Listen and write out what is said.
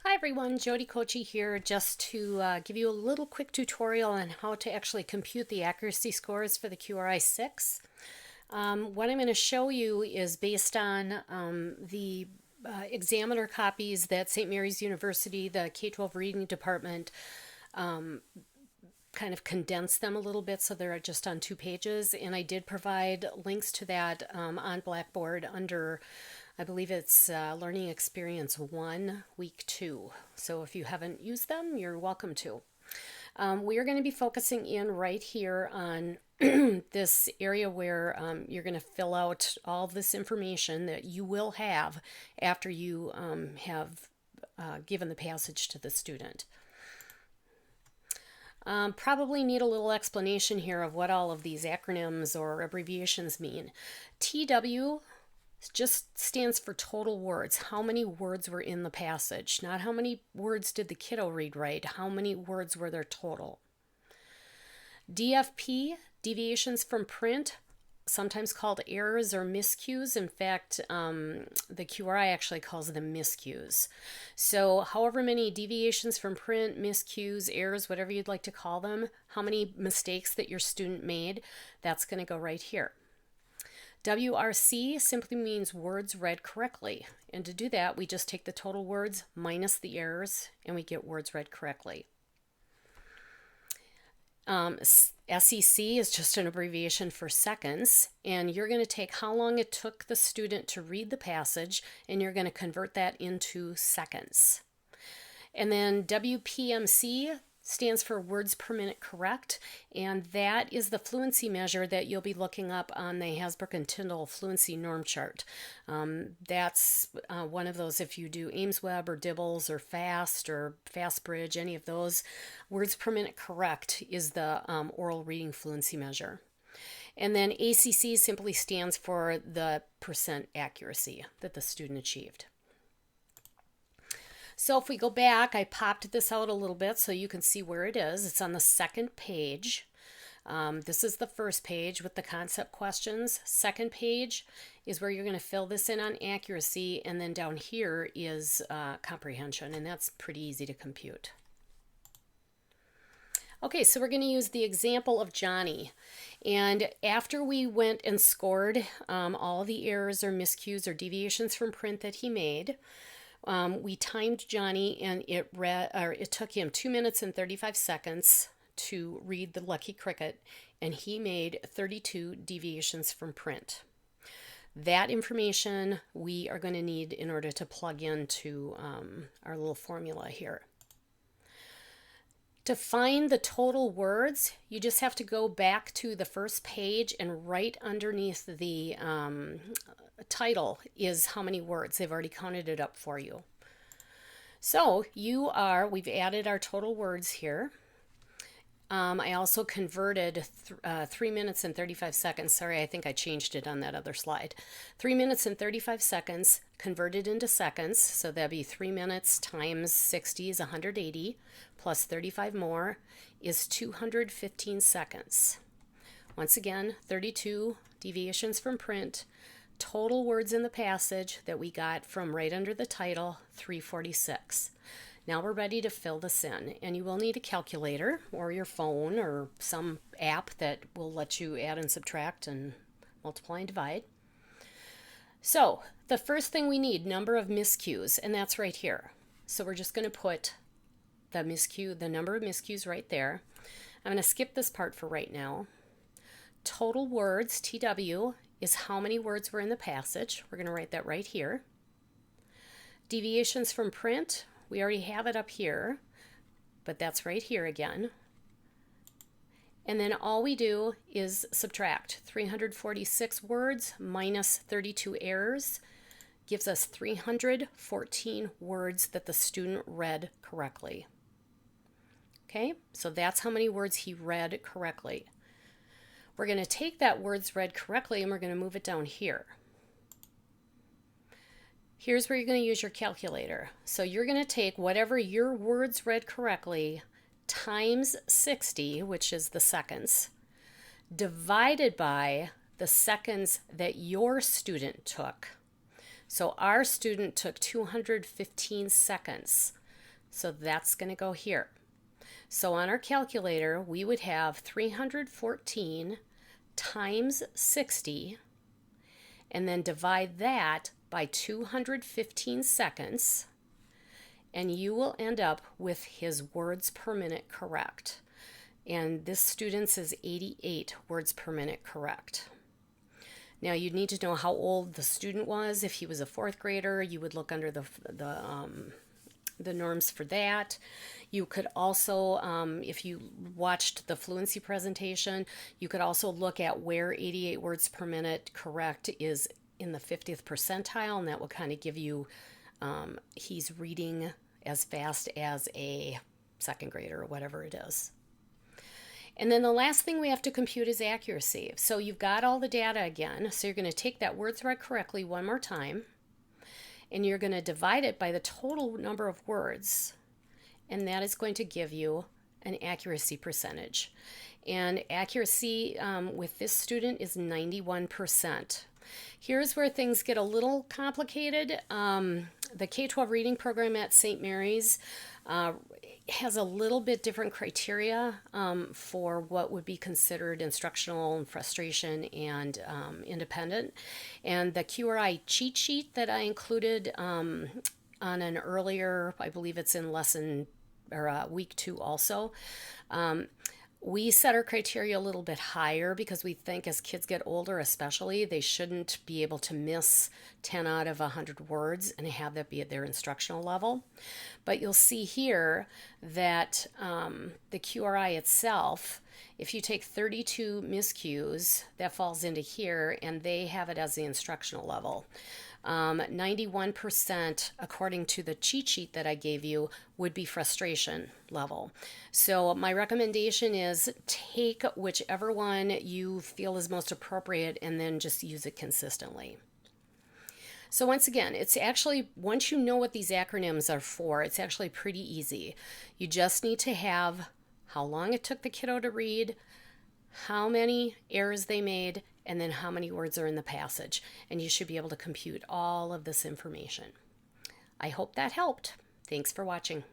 Hi everyone, Jody Kochi here just to give you a little quick tutorial on how to actually compute the accuracy scores for the QRI 6. What I'm going to show you is based on the examiner copies that St. Mary's University, the K-12 reading department, kind of condensed them a little bit so they're just on 2 pages, and I did provide links to that on Blackboard under, I believe it's Learning Experience 1, Week 2. So if you haven't used them, you're welcome to. We are going to be focusing in right here on this area where you're going to fill out all this information that you will have after you have given the passage to the student. Probably need a little explanation here of what all of these acronyms or abbreviations mean. TW just stands for total words. How many words were in the passage? Not how many words did the kiddo read right. How many words were there total? DFP, deviations from print, sometimes called errors or miscues. In fact, the QRI actually calls them miscues. So however many deviations from print, miscues, errors, whatever you'd like to call them, how many mistakes that your student made, that's going to go right here. WRC simply means words read correctly. And to do that, we just take the total words minus the errors, and we get words read correctly. SEC is just an abbreviation for seconds, and you're going to take how long it took the student to read the passage, and you're going to convert that into seconds. And then WPMC stands for words per minute correct, and that is the fluency measure that you'll be looking up on the Hasbrook and Tyndall fluency norm chart. That's one of those, if you do Ames Web or Dibbles or FAST or FastBridge, any of those, words per minute correct is the oral reading fluency measure. And then ACC simply stands for the percent accuracy that the student achieved. So if we go back, I popped this out a little bit so you can see where it is. It's on the second page. This is the first page with the concept questions. Second page is where you're going to fill this in on accuracy, and then down here is comprehension, and that's pretty easy to compute. Okay, so we're going to use the example of Johnny. And after we went and scored all the errors or miscues or deviations from print that he made, we timed Johnny, and it took him 2 minutes and 35 seconds to read the Lucky Cricket, and he made 32 deviations from print. That information we are going to need in order to plug into our little formula here. To find the total words, you just have to go back to the first page, and right underneath the title is how many words. They've already counted it up for you. So we've added our total words here. I also converted 3 minutes and 35 seconds. Sorry, I think I changed it on that other slide. 3 minutes and 35 seconds converted into seconds. So that'd be 3 minutes times 60 is 180, plus 35 more is 215 seconds. Once again, 32 deviations from print. Total words in the passage that we got from right under the title, 346. Now we're ready to fill this in, and you will need a calculator or your phone or some app that will let you add and subtract and multiply and divide. So the first thing we need, number of miscues, and that's right here. So we're just going to put the number of miscues right there. I'm going to skip this part for right now. Total words, TW, is how many words were in the passage. We're going to write that right here. Deviations from print, we already have it up here, but that's right here again. And then all we do is subtract. 346 words minus 32 errors gives us 314 words that the student read correctly. Okay, so that's how many words he read correctly. We're going to take that words read correctly, and we're going to move it down here. Here's where you're going to use your calculator. So you're going to take whatever your words read correctly times 60, which is the seconds, divided by the seconds that your student took. So our student took 215 seconds. So that's going to go here. So on our calculator, we would have 314 times 60, and then divide that by 215 seconds, and you will end up with his words per minute correct. And this student's is 88 words per minute correct. Now you need to know how old the student was. If he was a fourth grader, you would look under the norms for that. You could also, if you watched the fluency presentation, you could also look at where 88 words per minute correct is in the 50th percentile, and that will kind of give you, he's reading as fast as a second grader or whatever it is. And then the last thing we have to compute is accuracy. So you've got all the data again. So you're going to take that word thread correctly one more time, and you're going to divide it by the total number of words, and that is going to give you an accuracy percentage. And accuracy with this student is 91%. Here's where things get a little complicated. The K-12 reading program at St. Mary's has a little bit different criteria for what would be considered instructional and frustration and independent. And the QRI cheat sheet that I included on an earlier, I believe it's in lesson or week 2 also, we set our criteria a little bit higher because we think as kids get older especially, they shouldn't be able to miss 10 out of 100 words and have that be at their instructional level. But you'll see here that the QRI itself, if you take 32 miscues, that falls into here, and they have it as the instructional level. 91%, according to the cheat sheet that I gave you, would be frustration level. So my recommendation is take whichever one you feel is most appropriate and then just use it consistently. So once again, it's actually, once you know what these acronyms are for, it's actually pretty easy. You just need to have how long it took the kiddo to read, how many errors they made, and then how many words are in the passage. And you should be able to compute all of this information. I hope that helped. Thanks for watching.